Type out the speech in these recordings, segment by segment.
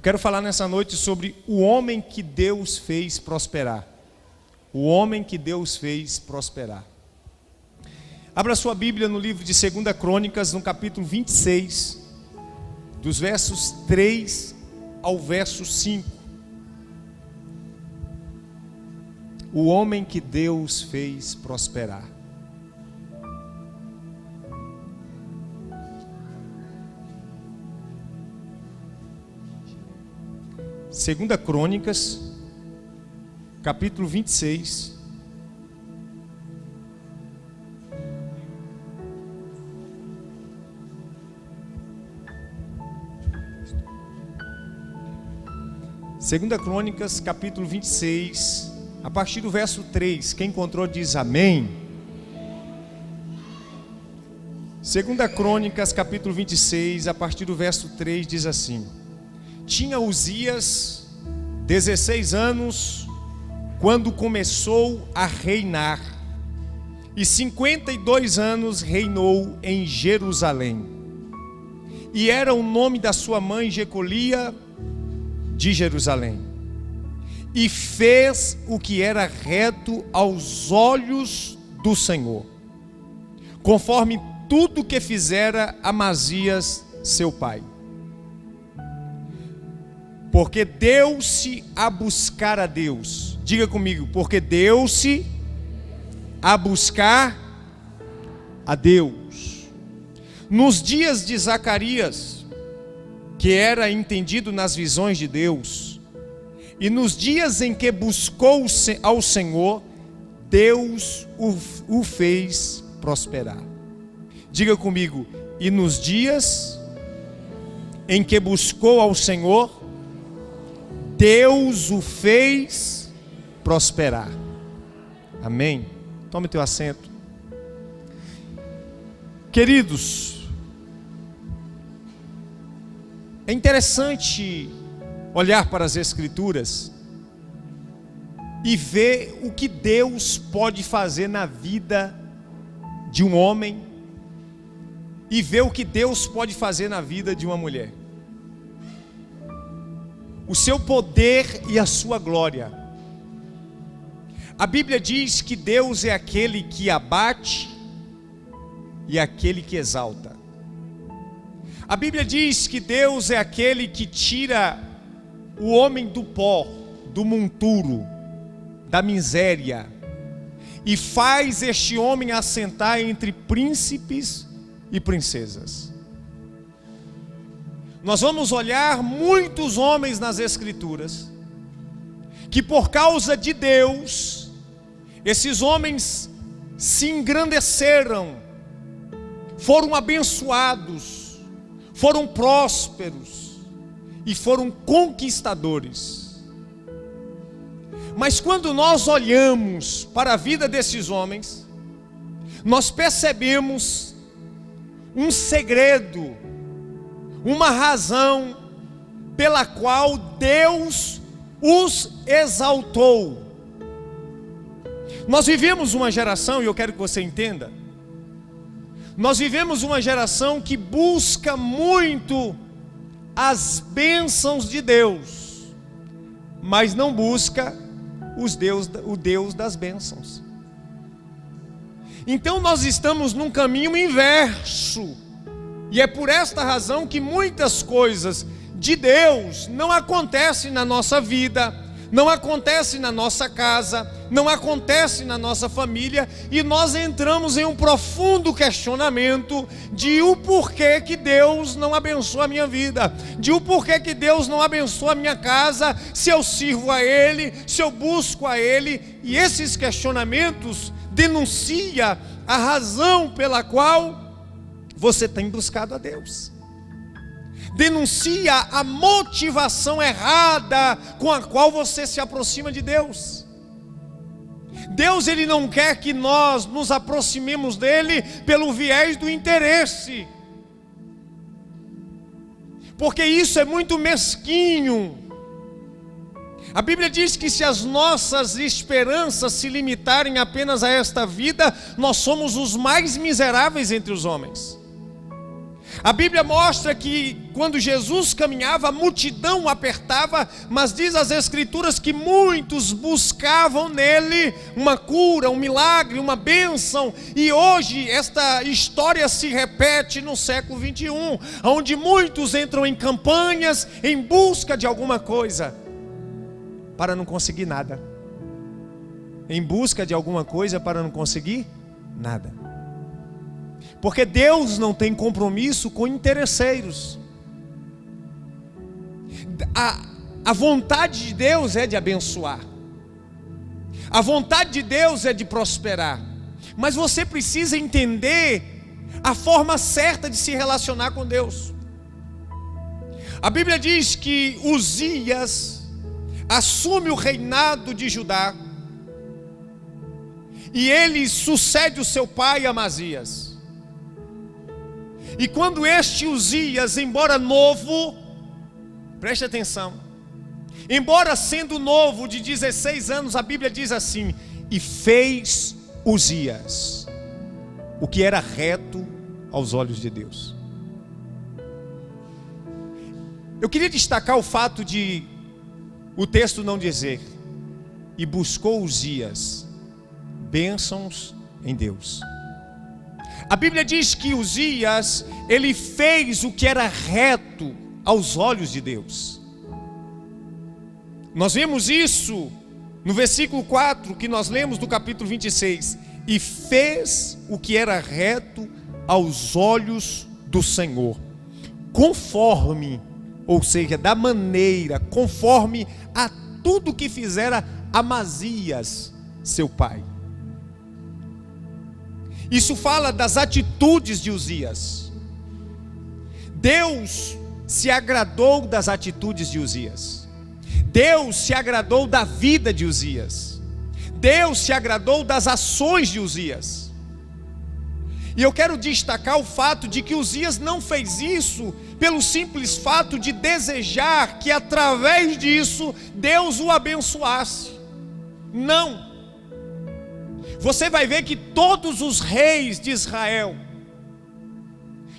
quero falar nessa noite sobre o homem que Deus fez prosperar. O homem que Deus fez prosperar. Abra sua Bíblia no livro de 2 Crônicas, no capítulo 26, dos versos 3 ao verso 5. O homem que Deus fez prosperar. Segunda Crônicas, capítulo 26. Segunda Crônicas, capítulo 26, a partir do verso 3. Quem encontrou diz amém. Segunda Crônicas, capítulo 26, a partir do verso 3 diz assim: Tinha Uzias 16 anos quando começou a reinar, e 52 anos reinou em Jerusalém. E era o nome da sua mãe Jecolia de Jerusalém. E fez o que era reto aos olhos do Senhor, conforme tudo que fizera Amazias seu pai. Porque deu-se a buscar a Deus. Diga comigo, porque deu-se a buscar a Deus. Nos dias de Zacarias, que era entendido nas visões de Deus, e nos dias em que buscou ao Senhor, Deus o fez prosperar. Diga comigo, e nos dias em que buscou ao Senhor, Deus o fez prosperar. Amém? Tome teu assento. Queridos, é interessante olhar para as Escrituras e ver o que Deus pode fazer na vida de um homem e ver o que Deus pode fazer na vida de uma mulher. O seu poder e a sua glória. A Bíblia diz que Deus é aquele que abate e aquele que exalta. A Bíblia diz que Deus é aquele que tira o homem do pó, do monturo, da miséria, e faz este homem assentar entre príncipes e princesas. Nós vamos olhar muitos homens nas Escrituras, que por causa de Deus, esses homens se engrandeceram, foram abençoados, foram prósperos e foram conquistadores. Mas quando nós olhamos para a vida desses homens, nós percebemos um segredo, uma razão pela qual Deus os exaltou. Nós vivemos uma geração, e eu quero que você entenda, nós vivemos uma geração que busca muito as bênçãos de Deus, mas não busca o Deus das bênçãos. Então nós estamos num caminho inverso. E é por esta razão que muitas coisas de Deus não acontecem na nossa vida, não acontecem na nossa casa, não acontecem na nossa família, e nós entramos em um profundo questionamento de o porquê que Deus não abençoa a minha vida, de o porquê que Deus não abençoa a minha casa, se eu sirvo a Ele, se eu busco a Ele. E esses questionamentos denunciam a razão pela qual você tem buscado a Deus. Denuncia a motivação errada com a qual você se aproxima de Deus. Deus, Ele não quer que nós nos aproximemos dEle pelo viés do interesse, porque isso é muito mesquinho. A Bíblia diz que se as nossas esperanças se limitarem apenas a esta vida, nós somos os mais miseráveis entre os homens. A Bíblia mostra que quando Jesus caminhava, a multidão o apertava, mas diz as Escrituras que muitos buscavam nele uma cura, um milagre, uma bênção. E hoje esta história se repete no século 21, onde muitos entram em campanhas em busca de alguma coisa, para não conseguir nada. Em busca de alguma coisa para não conseguir nada. Porque Deus não tem compromisso com interesseiros. A vontade de Deus é de abençoar. A vontade de Deus é de prosperar. Mas você precisa entender a forma certa de se relacionar com Deus. A Bíblia diz que Uzias assume o reinado de Judá e ele sucede o seu pai Amazias. E quando este Uzias, embora novo, preste atenção, embora sendo novo de 16 anos, a Bíblia diz assim: e fez Uzias o que era reto aos olhos de Deus. Eu queria destacar o fato de o texto não dizer: e buscou Uzias bênçãos em Deus. A Bíblia diz que Uzias, ele fez o que era reto aos olhos de Deus. Nós vemos isso no versículo 4 que nós lemos do capítulo 26. E fez o que era reto aos olhos do Senhor, conforme, ou seja, da maneira, conforme a tudo que fizera Amazias, seu pai. Isso fala das atitudes de Uzias. Deus se agradou das atitudes de Uzias. Deus se agradou da vida de Uzias. Deus se agradou das ações de Uzias. E eu quero destacar o fato de que Uzias não fez isso pelo simples fato de desejar que através disso Deus o abençoasse. Não. Você vai ver que todos os reis de Israel,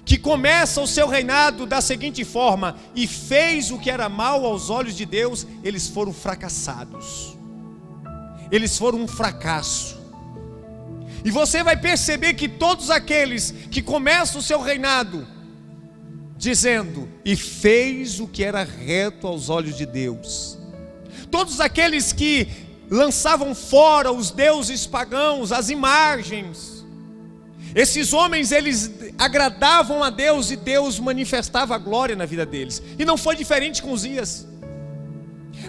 que começam o seu reinado da seguinte forma: e fez o que era mal aos olhos de Deus, eles foram fracassados. Eles foram um fracasso. E você vai perceber que todos aqueles que começam o seu reinado dizendo: e fez o que era reto aos olhos de Deus, todos aqueles que lançavam fora os deuses pagãos, as imagens, esses homens, eles agradavam a Deus e Deus manifestava a glória na vida deles. E não foi diferente com Uzias.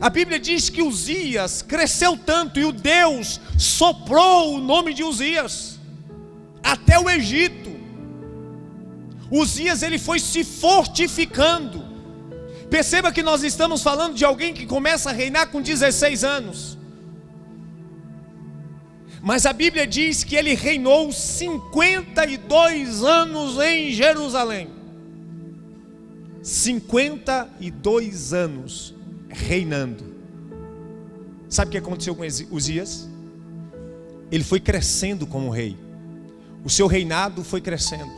A Bíblia diz que Uzias cresceu tanto e o Deus soprou o nome de Uzias até o Egito. Uzias, ele foi se fortificando. Perceba que nós estamos falando de alguém que começa a reinar com 16 anos. Mas a Bíblia diz que ele reinou 52 anos em Jerusalém. 52 anos reinando. Sabe o que aconteceu com Uzias? Ele foi crescendo como rei. O seu reinado foi crescendo.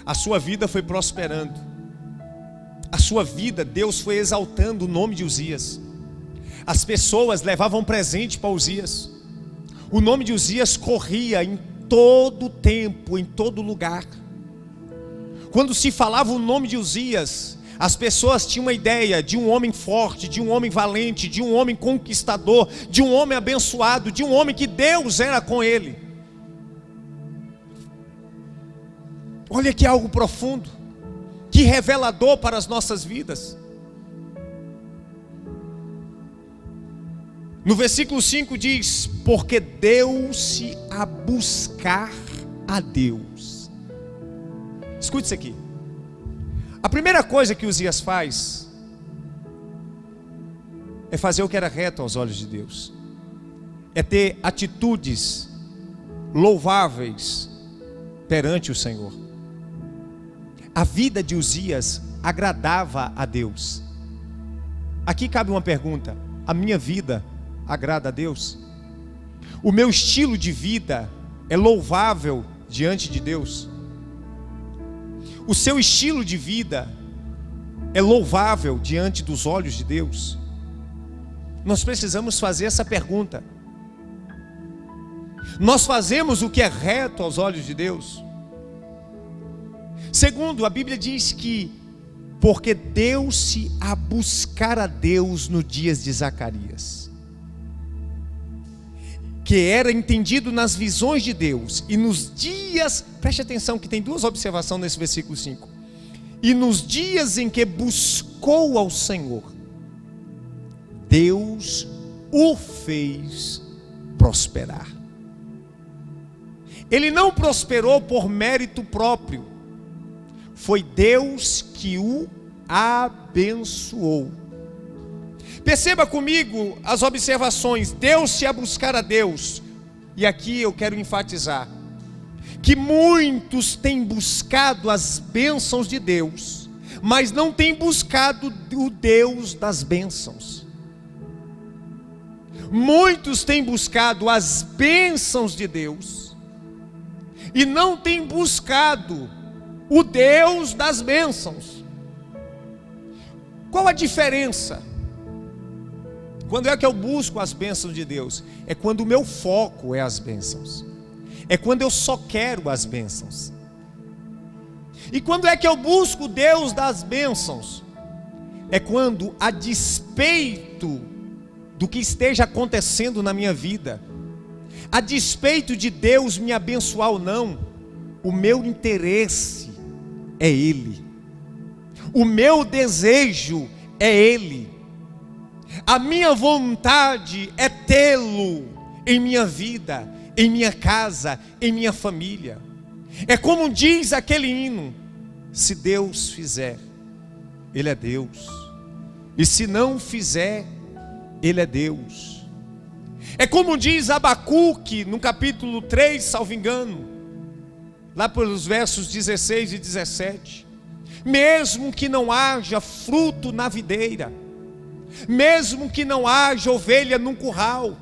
A sua vida foi prosperando. A sua vida, Deus foi exaltando o nome de Uzias. As pessoas levavam presente para Uzias. O nome de Uzias corria em todo tempo, em todo lugar. Quando se falava o nome de Uzias, as pessoas tinham uma ideia de um homem forte, de um homem valente, de um homem conquistador, de um homem abençoado, de um homem que Deus era com ele. Olha que algo profundo, que revelador para as nossas vidas. No versículo 5 diz: porque deu-se a buscar a Deus. Escute isso aqui. A primeira coisa que Uzias faz é fazer o que era reto aos olhos de Deus. É ter atitudes louváveis perante o Senhor. A vida de Uzias agradava a Deus. Aqui cabe uma pergunta: a minha vida agrada a Deus? O meu estilo de vida é louvável diante de Deus? o seu estilo de vida é louvável diante dos olhos de Deus? Nós precisamos fazer essa pergunta. Nós fazemos o que é reto aos olhos de Deus? Segundo, a Bíblia diz que porque deu-se a buscar a Deus nos dias de Zacarias, que era entendido nas visões de Deus, e nos dias, preste atenção que tem duas observações nesse versículo 5, e nos dias em que buscou ao Senhor, Deus o fez prosperar. Ele não prosperou por mérito próprio, foi Deus que o abençoou. Perceba comigo as observações. Deu-se a buscar a Deus. E aqui eu quero enfatizar que muitos têm buscado as bênçãos de Deus, mas não têm buscado o Deus das bênçãos. Muitos têm buscado as bênçãos de Deus e não têm buscado o Deus das bênçãos. Qual a diferença? Quando é que eu busco as bênçãos de Deus? É quando o meu foco é as bênçãos. É quando eu só quero as bênçãos. E quando é que eu busco Deus das bênçãos? É quando, a despeito do que esteja acontecendo na minha vida, a despeito de Deus me abençoar ou não, o meu interesse é Ele, o meu desejo é Ele, a minha vontade é tê-lo em minha vida, em minha casa, em minha família. É como diz aquele hino: se Deus fizer, Ele é Deus, e se não fizer, Ele é Deus. É como diz Abacuque no capítulo 3, salvo engano, lá pelos versos 16 e 17: mesmo que não haja fruto na videira, mesmo que não haja ovelha num curral,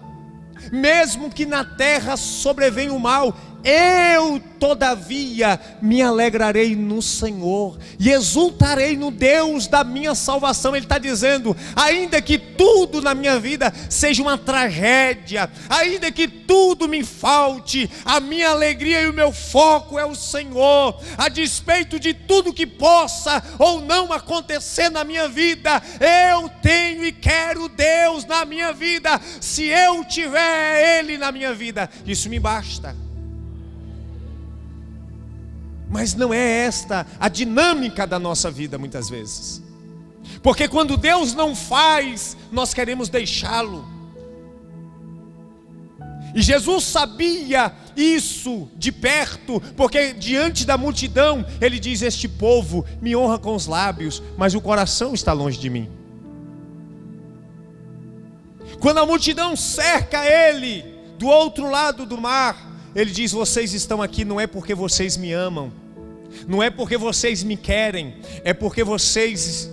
mesmo que na terra sobrevenha o mal, eu todavia me alegrarei no Senhor e exultarei no Deus da minha salvação. Ele está dizendo: ainda que tudo na minha vida seja uma tragédia, ainda que tudo me falte, a minha alegria e o meu foco é o Senhor. A despeito de tudo que possa ou não acontecer na minha vida, eu tenho e quero Deus na minha vida. Se eu tiver Ele na minha vida, isso me basta. Mas não é esta a dinâmica da nossa vida muitas vezes. Porque quando Deus não faz, nós queremos deixá-lo. E Jesus sabia isso de perto, porque diante da multidão, Ele diz: este povo me honra com os lábios, mas o coração está longe de mim. Quando a multidão cerca Ele, do outro lado do mar, Ele diz: vocês estão aqui não é porque vocês me amam, não é porque vocês me querem, é porque vocês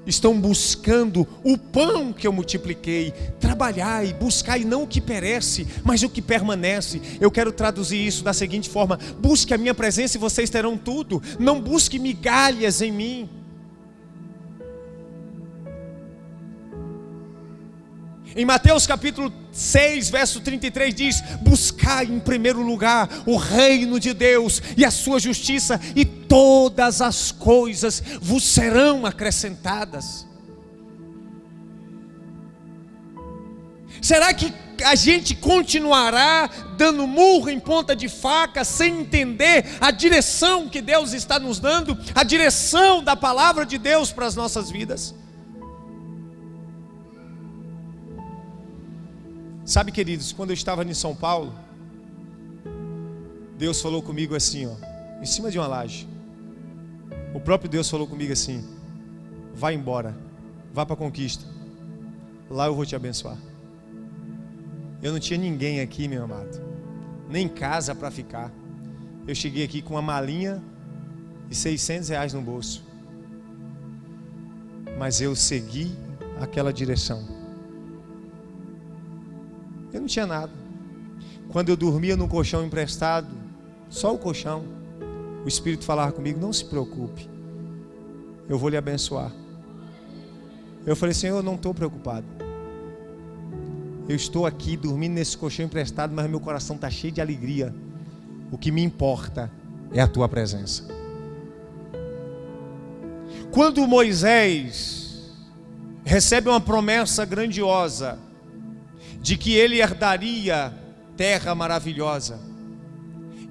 estão buscando o pão que eu multipliquei. Trabalhai, buscai não o que perece, mas o que permanece. Eu quero traduzir isso da seguinte forma: busque a minha presença e vocês terão tudo. Não busque migalhas em mim. Em Mateus capítulo 6, verso 33 diz: buscai em primeiro lugar o reino de Deus e a sua justiça, e todas as coisas vos serão acrescentadas. Será que a gente continuará dando murro em ponta de faca, sem entender a direção que Deus está nos dando, a direção da palavra de Deus para as nossas vidas? Sabe, queridos, quando eu estava em São Paulo, Deus falou comigo assim, em cima de uma laje. O próprio Deus falou comigo assim: vai embora, vá para a conquista, lá eu vou te abençoar. Eu não tinha ninguém aqui, meu amado, nem casa para ficar. Eu cheguei aqui com uma malinha e R$600 no bolso, mas eu segui aquela direção. Eu não tinha nada. Quando eu dormia no colchão emprestado, só o colchão, o Espírito falava comigo: não se preocupe, eu vou lhe abençoar. Eu falei: Senhor, eu não estou preocupado. Eu estou aqui dormindo nesse colchão emprestado, mas meu coração está cheio de alegria. O que me importa é a tua presença. Quando Moisés recebe uma promessa grandiosa de que ele herdaria terra maravilhosa,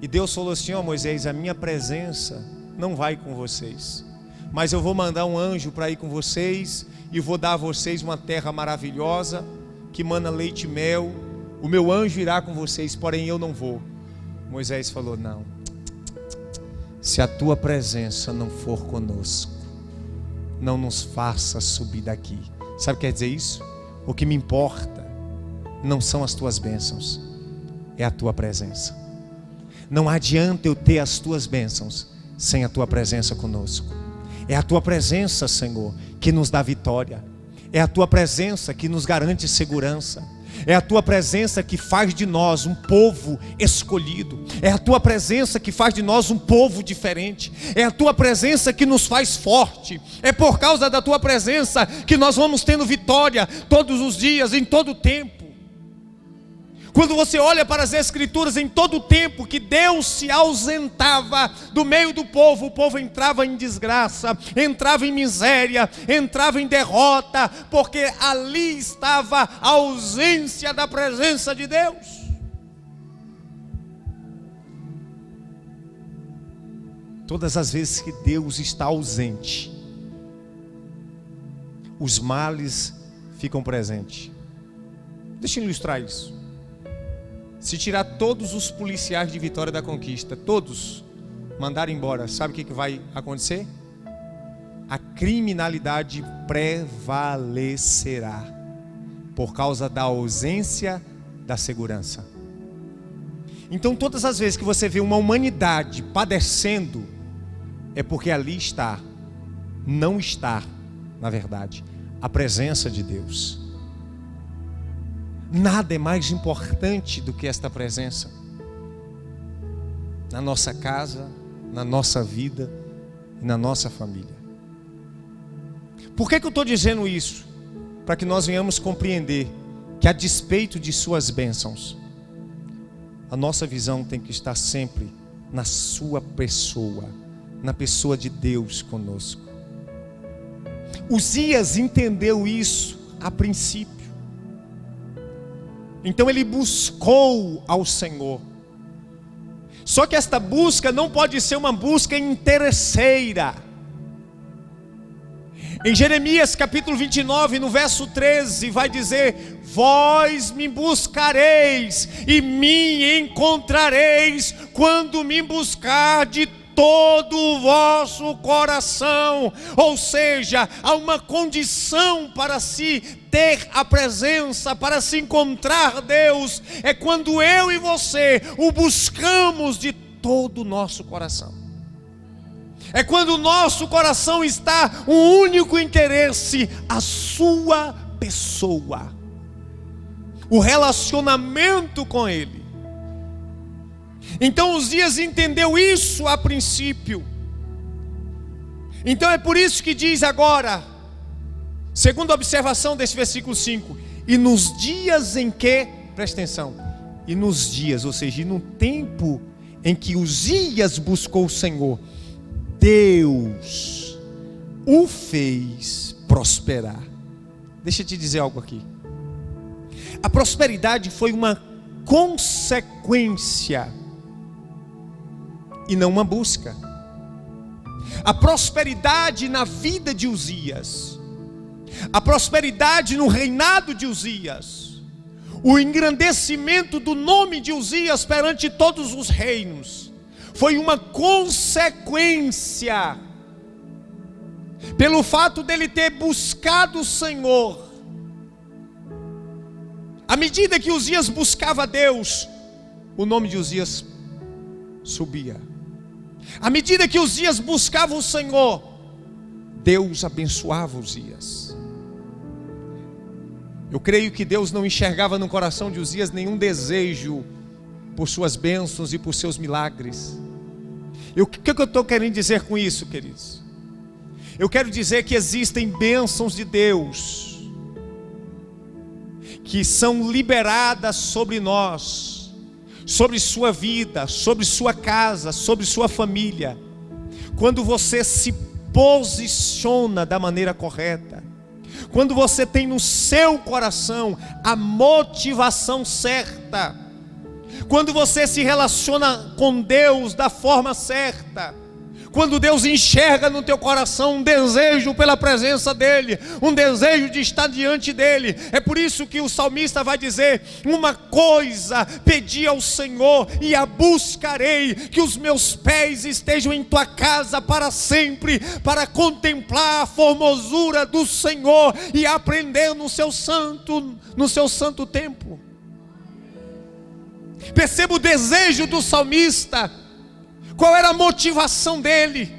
e Deus falou assim: ó Moisés, a minha presença não vai com vocês, mas eu vou mandar um anjo para ir com vocês, e vou dar a vocês uma terra maravilhosa, que mana leite e mel. O meu anjo irá com vocês, porém eu não vou. Moisés falou: não, se a tua presença não for conosco, não nos faça subir daqui. Sabe o que quer dizer isso? O que me importa não são as tuas bênçãos, é a tua presença. Não adianta eu ter as tuas bênçãos sem a tua presença conosco. É a tua presença, Senhor, que nos dá vitória. É a tua presença que nos garante segurança. É a tua presença que faz de nós um povo escolhido. É a tua presença que faz de nós um povo diferente. É a tua presença que nos faz forte. É por causa da tua presença que nós vamos tendo vitória todos os dias, em todo o tempo. Quando você olha para as Escrituras, em todo o tempo que Deus se ausentava do meio do povo, o povo entrava em desgraça, entrava em miséria, entrava em derrota, porque ali estava a ausência da presença de Deus. Todas as vezes que Deus está ausente, os males ficam presentes. Deixa eu ilustrar isso. Se tirar todos os policiais de Vitória da Conquista, todos mandarem embora, sabe o que vai acontecer? A criminalidade prevalecerá por causa da ausência da segurança. Então todas as vezes que você vê uma humanidade padecendo, é porque ali não está, na verdade, a presença de Deus. Nada é mais importante do que esta presença na nossa casa, na nossa vida e na nossa família. Por que eu estou dizendo isso? Para que nós venhamos compreender que, a despeito de suas bênçãos, a nossa visão tem que estar sempre na sua pessoa, na pessoa de Deus conosco. Uzias entendeu isso a princípio. Então ele buscou ao Senhor. Só que esta busca não pode ser uma busca interesseira. Em Jeremias capítulo 29, no verso 13, vai dizer: vós me buscareis e me encontrareis quando me buscar de todo o vosso coração. Ou seja, há uma condição para se ter a presença, para se encontrar Deus, é quando eu e você o buscamos de todo o nosso coração. É quando o nosso coração está um único interesse: a sua pessoa, o relacionamento com Ele. Então Uzias entendeu isso a princípio. Então é por isso que diz agora, segunda observação desse versículo 5: e nos dias em que, presta atenção, e nos dias, ou seja, no tempo em que Uzias buscou o Senhor, Deus o fez prosperar. Deixa eu te dizer algo aqui. A prosperidade foi uma consequência e não uma busca. A prosperidade na vida de Uzias, a prosperidade no reinado de Uzias, o engrandecimento do nome de Uzias perante todos os reinos, foi uma consequência pelo fato dele ter buscado o Senhor. À medida que Uzias buscava Deus, o nome de Uzias subia. À medida que Uzias buscava o Senhor, Deus abençoava Uzias. Eu creio que Deus não enxergava no coração de Uzias nenhum desejo por suas bênçãos e por seus milagres. O que eu estou querendo dizer com isso, queridos? Eu quero dizer que existem bênçãos de Deus que são liberadas sobre nós, sobre sua vida, sobre sua casa, sobre sua família, quando você se posiciona da maneira correta, quando você tem no seu coração a motivação certa, quando você se relaciona com Deus da forma certa, quando Deus enxerga no teu coração um desejo pela presença dEle, um desejo de estar diante dEle. É por isso que o salmista vai dizer: uma coisa pedi ao Senhor e a buscarei, que os meus pés estejam em tua casa para sempre, para contemplar a formosura do Senhor e aprender no seu santo templo. Perceba o desejo do salmista. Qual era a motivação dele?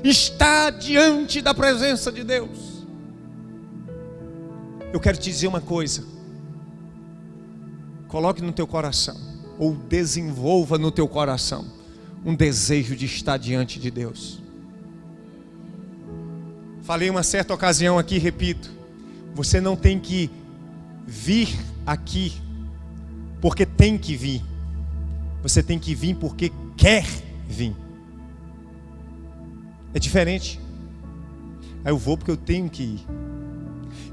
Estar diante da presença de Deus. Eu quero te dizer uma coisa. Coloque no teu coração, ou desenvolva no teu coração, um desejo de estar diante de Deus. Falei uma certa ocasião aqui, repito: você não tem que vir aqui porque tem que vir. Você tem que vir porque quer vir. É diferente. Eu vou porque eu tenho que ir.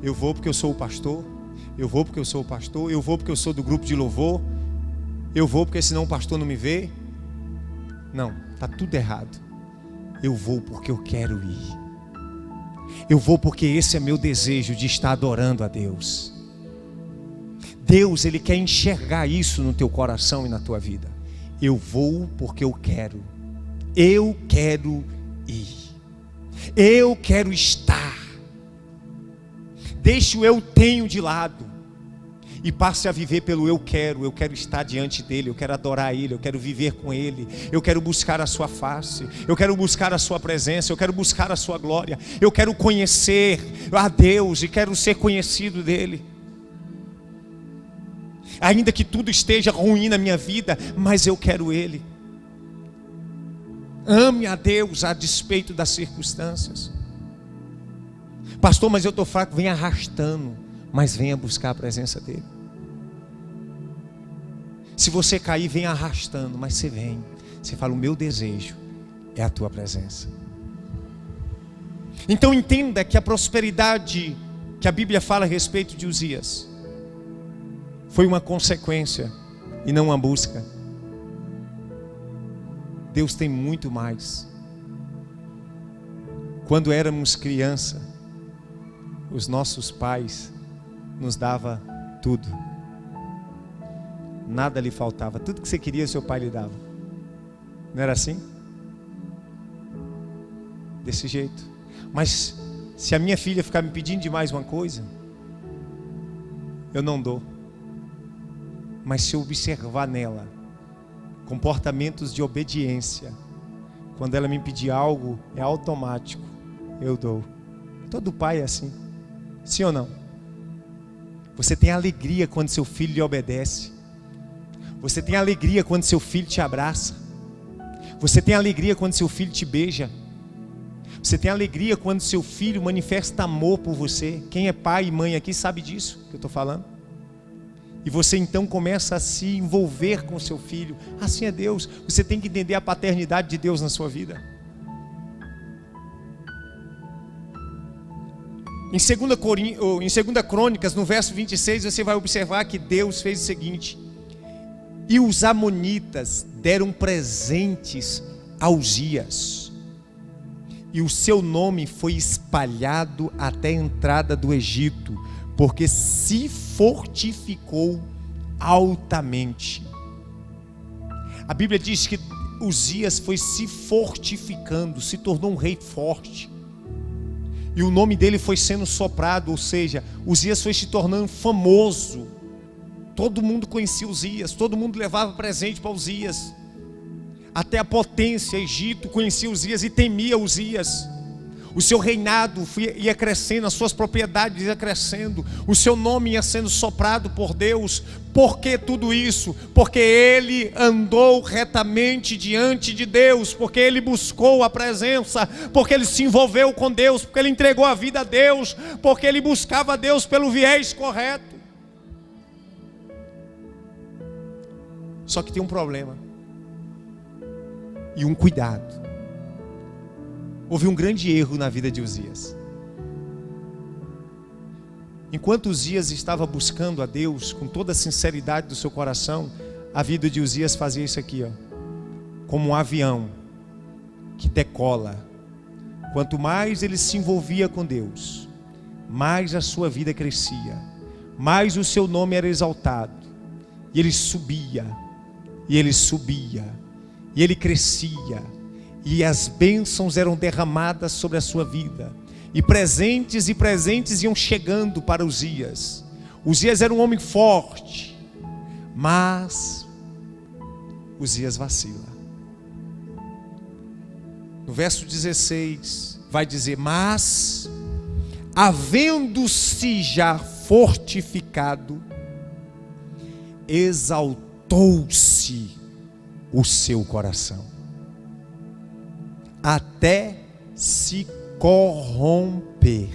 Eu vou porque eu sou o pastor. Eu vou porque eu sou o pastor. Eu vou porque eu sou do grupo de louvor. Eu vou porque senão o pastor não me vê. Não, está tudo errado. Eu vou porque eu quero ir. Eu vou porque esse é meu desejo de estar adorando a Deus. Deus, Ele quer enxergar isso no teu coração e na tua vida. Eu vou porque eu quero. Eu quero ir. Eu quero estar. Deixe o eu tenho de lado e passe a viver pelo eu quero. Eu quero estar diante dEle, eu quero adorar Ele, eu quero viver com Ele, eu quero buscar a sua face, eu quero buscar a sua presença, eu quero buscar a sua glória, eu quero conhecer a Deus e quero ser conhecido dEle. Ainda que tudo esteja ruim na minha vida, mas eu quero Ele. Ame a Deus a despeito das circunstâncias. Pastor, mas eu estou fraco. Venha arrastando, mas venha buscar a presença dEle. Se você cair, venha arrastando, mas você vem. Você fala: o meu desejo é a tua presença. Então entenda que a prosperidade que a Bíblia fala a respeito de Uzias foi uma consequência e não uma busca. Deus tem muito mais. Quando éramos criança, os nossos pais nos davam tudo. Nada lhe faltava. Tudo que você queria, seu pai lhe dava. Não era assim? Desse jeito. Mas se a minha filha ficar me pedindo de mais uma coisa, eu não dou. Mas se eu observar nela comportamentos de obediência, quando ela me pedir algo, é automático, eu dou. Todo pai é assim. Sim ou não? Você tem alegria quando seu filho lhe obedece. Você tem alegria quando seu filho te abraça. Você tem alegria quando seu filho te beija. Você tem alegria quando seu filho manifesta amor por você. Quem é pai e mãe aqui sabe disso que eu estou falando. E você então começa a se envolver com o seu filho. Assim é Deus. Você tem que entender a paternidade de Deus na sua vida. Em 2 Crônicas, no verso 26, você vai observar que Deus fez o seguinte: e os amonitas deram presentes a Uzias, e o seu nome foi espalhado até a entrada do Egito, porque se fortificou altamente. A Bíblia diz que Uzias foi se fortificando, se tornou um rei forte, e o nome dele foi sendo soprado, ou seja, Uzias foi se tornando famoso. Todo mundo conhecia Uzias, todo mundo levava presente para Uzias. Até a potência, Egito, conhecia Uzias e temia Uzias. O seu reinado ia crescendo, as suas propriedades iam crescendo, o seu nome ia sendo soprado por Deus. Por que tudo isso? Porque ele andou retamente diante de Deus, porque ele buscou a presença, porque ele se envolveu com Deus, porque ele entregou a vida a Deus, porque ele buscava a Deus pelo viés correto. Só que tem um problema e um cuidado. Houve um grande erro na vida de Uzias. Enquanto Uzias estava buscando a Deus com toda a sinceridade do seu coração, a vida de Uzias fazia isso aqui, ó, como um avião que decola. Quanto mais ele se envolvia com Deus, mais a sua vida crescia, mais o seu nome era exaltado, e ele subia, e ele subia, e ele crescia, e as bênçãos eram derramadas sobre a sua vida, e presentes iam chegando para Uzias. Uzias era um homem forte, mas Uzias vacila. No verso 16 vai dizer: mas havendo-se já fortificado, exaltou-se o seu coração, até se corromper,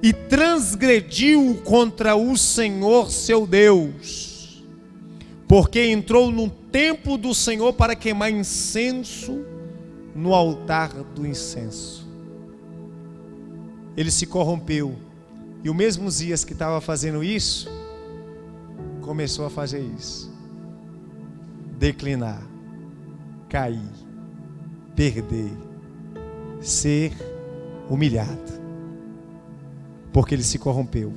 e transgrediu contra o Senhor seu Deus, porque entrou no templo do Senhor para queimar incenso no altar do incenso. Ele se corrompeu, e o mesmo Uzias que estava fazendo isso, começou a fazer isso: declinar, cair, perder, ser humilhado, porque ele se corrompeu.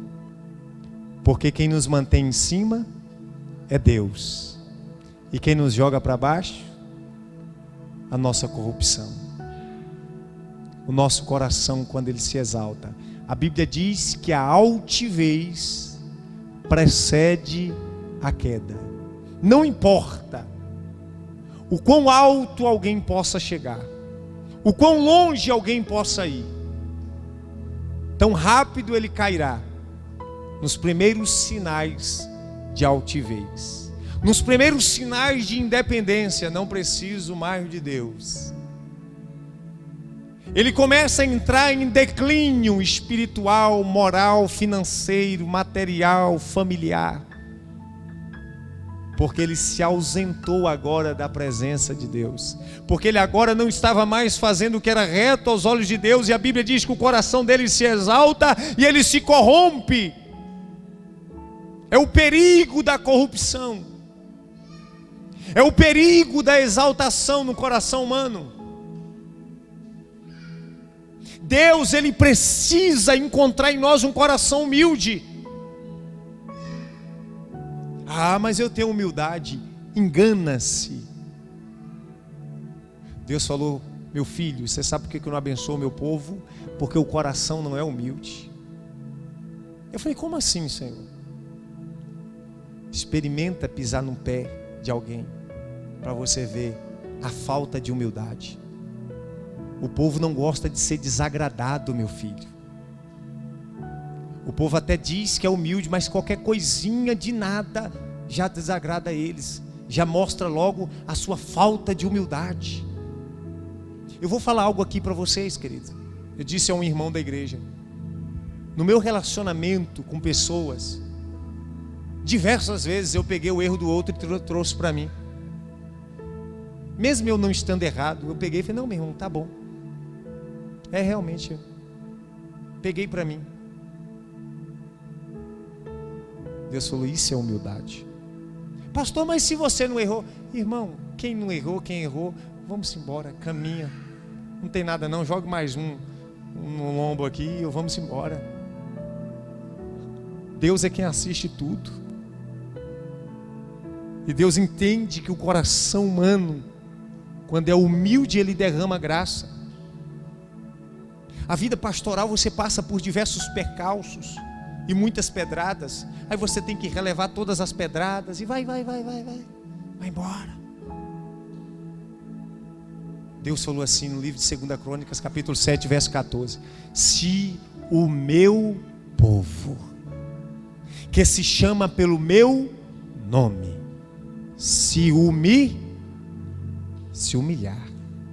Porque quem nos mantém em cima é Deus, e quem nos joga para baixo, a nossa corrupção, o nosso coração quando ele se exalta. A Bíblia diz que a altivez precede a queda. Não importa o quão alto alguém possa chegar, o quão longe alguém possa ir, tão rápido ele cairá nos primeiros sinais de altivez, nos primeiros sinais de independência. Não preciso mais de Deus. Ele começa a entrar em declínio espiritual, moral, financeiro, material, familiar, porque ele se ausentou agora da presença de Deus, porque ele agora não estava mais fazendo o que era reto aos olhos de Deus, e a Bíblia diz que o coração dele se exalta e ele se corrompe. É o perigo da corrupção, é o perigo da exaltação no coração humano. Deus, ele precisa encontrar em nós um coração humilde. Ah, mas eu tenho humildade. Engana-se. Deus falou: meu filho, você sabe por que eu não abençoo o meu povo? Porque o coração não é humilde. Eu falei: como assim, Senhor? Experimenta pisar no pé de alguém, para você ver a falta de humildade. O povo não gosta de ser desagradado, meu filho. O povo até diz que é humilde, mas qualquer coisinha de nada já desagrada eles, já mostra logo a sua falta de humildade. Eu vou falar algo aqui para vocês, querido. Eu disse a um irmão da igreja: no meu relacionamento com pessoas, diversas vezes eu peguei o erro do outro e trouxe para mim. Mesmo eu não estando errado, eu peguei e falei: não, meu irmão, tá bom. É, realmente, eu peguei para mim. Deus falou: isso é humildade. Pastor, mas se você não errou? Irmão, quem não errou, quem errou, vamos embora, caminha. Não tem nada não, jogue mais um no lombo aqui e vamos embora. Deus é quem assiste tudo. E Deus entende que o coração humano, quando é humilde, ele derrama graça. A vida pastoral, você passa por diversos percalços e muitas pedradas. Aí você tem que relevar todas as pedradas e vai embora. Deus falou assim no livro de 2 Crônicas, capítulo 7, verso 14: se o meu povo, que se chama pelo meu nome, se humilhar,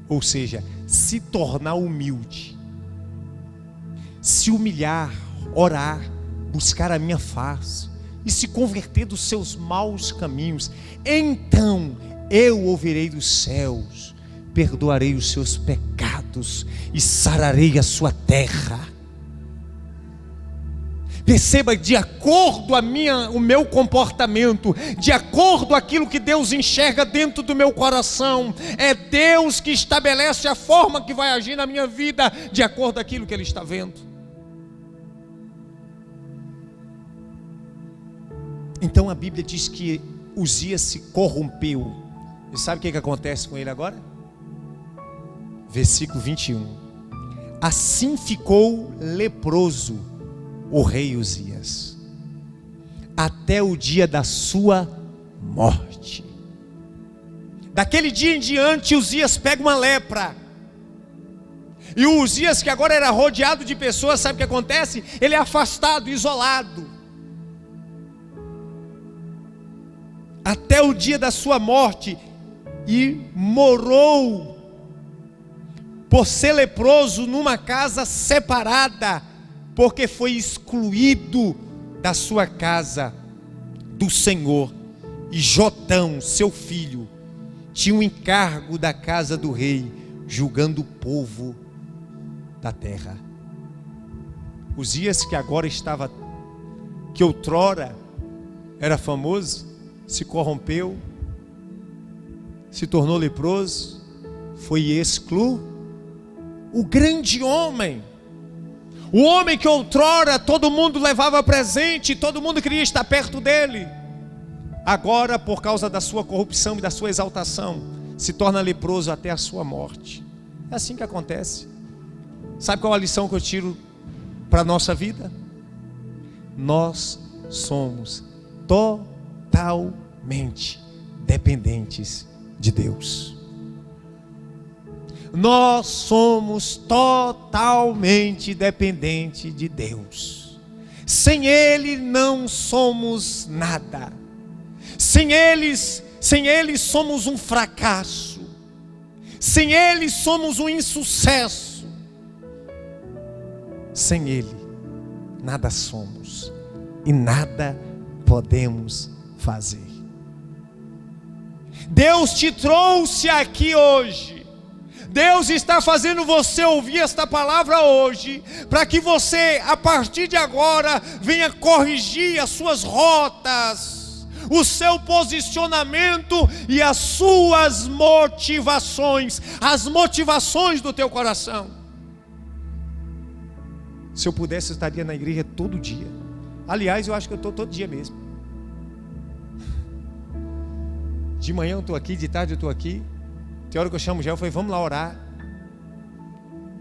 ou seja, se tornar humilde, se humilhar, orar, buscar a minha face e se converter dos seus maus caminhos, então eu ouvirei dos céus, perdoarei os seus pecados e sararei a sua terra. Perceba, de acordo o meu comportamento, de acordo com aquilo que Deus enxerga dentro do meu coração, é Deus que estabelece a forma que vai agir na minha vida, de acordo com aquilo que Ele está vendo. Então a Bíblia diz que Uzias se corrompeu. E sabe o que acontece com ele agora? Versículo 21. Assim ficou leproso o rei Uzias, até o dia da sua morte. Daquele dia em diante, Uzias pega uma lepra. E o Uzias, que agora era rodeado de pessoas, sabe o que acontece? Ele é afastado, isolado. Até o dia da sua morte. E morou, por ser leproso, numa casa separada, porque foi excluído da sua casa do Senhor. E Jotão, seu filho, tinha um encargo da casa do rei, julgando o povo da terra. Uzias, que outrora era famoso, se corrompeu, se tornou leproso, foi excluído. O grande homem, o homem que outrora todo mundo levava presente, todo mundo queria estar perto dele, agora, por causa da sua corrupção e da sua exaltação, se torna leproso até a sua morte. É assim que acontece. Sabe qual a lição que eu tiro para a nossa vida? Nós somos totalmente dependentes de Deus. Nós somos totalmente dependentes de Deus. Sem Ele não somos nada. Sem Ele somos um fracasso. Sem Ele somos um insucesso. Sem Ele nada somos e nada podemos fazer. Deus te trouxe aqui hoje. Deus está fazendo você ouvir esta palavra hoje, para que você, a partir de agora, venha corrigir as suas rotas, o seu posicionamento e as suas motivações, as motivações do teu coração. Se eu pudesse, eu estaria na igreja todo dia. Aliás, eu acho que eu estou todo dia mesmo. De manhã eu estou aqui, de tarde eu estou aqui. Tem hora que eu chamo o Gel, eu falei, vamos lá orar.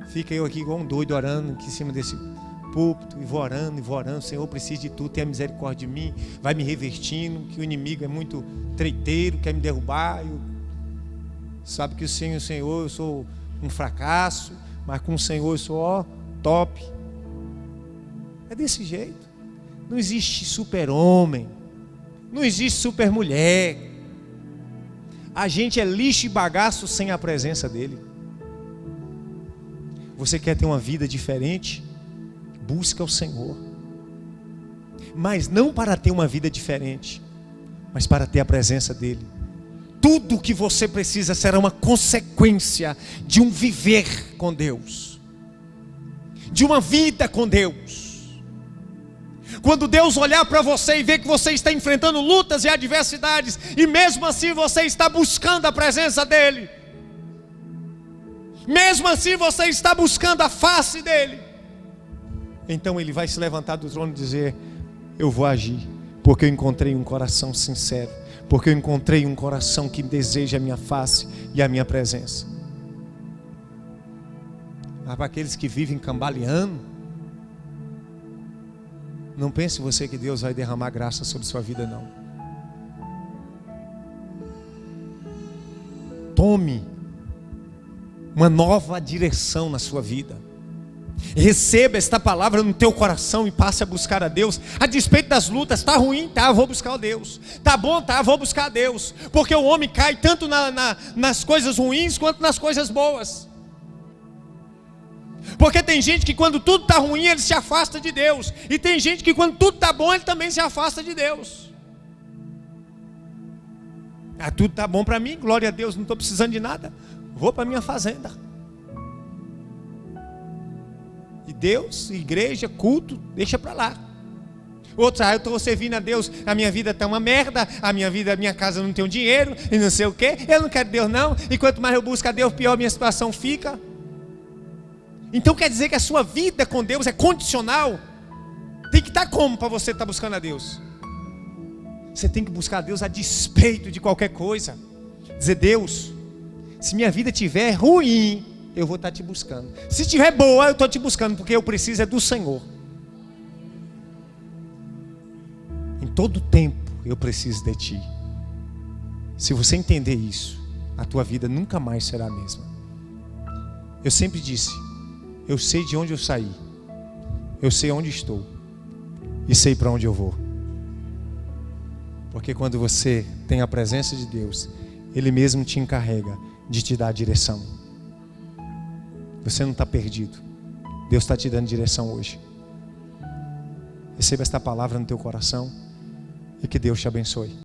Fica eu aqui igual um doido orando aqui em cima desse púlpito, e vou orando. Senhor, preciso de tu, tenha misericórdia de mim. Vai me revertindo, que o inimigo é muito treiteiro, quer me derrubar. Sabe que sem o Senhor eu sou um fracasso, mas com o Senhor eu sou top. É desse jeito. Não existe super-homem, não existe super-mulher. A gente é lixo e bagaço sem a presença dele. Você quer ter uma vida diferente? Busca o Senhor. Mas não para ter uma vida diferente, mas para ter a presença dele. Tudo o que você precisa será uma consequência de um viver com Deus, de uma vida com Deus. Quando Deus olhar para você e ver que você está enfrentando lutas e adversidades, e mesmo assim você está buscando a presença dele, mesmo assim você está buscando a face dele, então ele vai se levantar do trono e dizer, eu vou agir, porque eu encontrei um coração sincero, porque eu encontrei um coração que deseja a minha face e a minha presença. Mas para aqueles que vivem cambaleando, não pense você que Deus vai derramar graça sobre sua vida, não. uma nova direção na sua vida. Receba esta palavra no teu coração e passe a buscar a Deus. A despeito das lutas, está ruim? Tá, vou buscar a Deus. Tá bom? Tá, vou buscar a Deus. Porque o homem cai tanto nas coisas ruins quanto nas coisas boas. Porque tem gente que quando tudo está ruim, ele se afasta de Deus. E tem gente que quando tudo está bom, ele também se afasta de Deus. Ah, tudo está bom para mim, glória a Deus, não estou precisando de nada. Vou para a minha fazenda. E Deus, igreja, culto, deixa para lá. Outros, eu estou servindo a Deus, a minha vida está uma merda, a minha casa não tem dinheiro, e não sei o que, eu não quero Deus não, e quanto mais eu busco a Deus, pior a minha situação fica. Então quer dizer que a sua vida com Deus é condicional? Tem que estar como para você estar buscando a Deus? Você tem que buscar a Deus a despeito de qualquer coisa. Dizer, Deus, se minha vida estiver ruim, eu vou estar te buscando. Se estiver boa, eu estou te buscando, porque eu preciso é do Senhor. Em todo tempo eu preciso de ti. Se você entender isso, a tua vida nunca mais será a mesma. Eu sempre disse, eu sei de onde eu saí, eu sei onde estou e sei para onde eu vou. Porque quando você tem a presença de Deus, Ele mesmo te encarrega de te dar a direção. Você não está perdido. Deus está te dando direção hoje. Receba esta palavra no teu coração e que Deus te abençoe.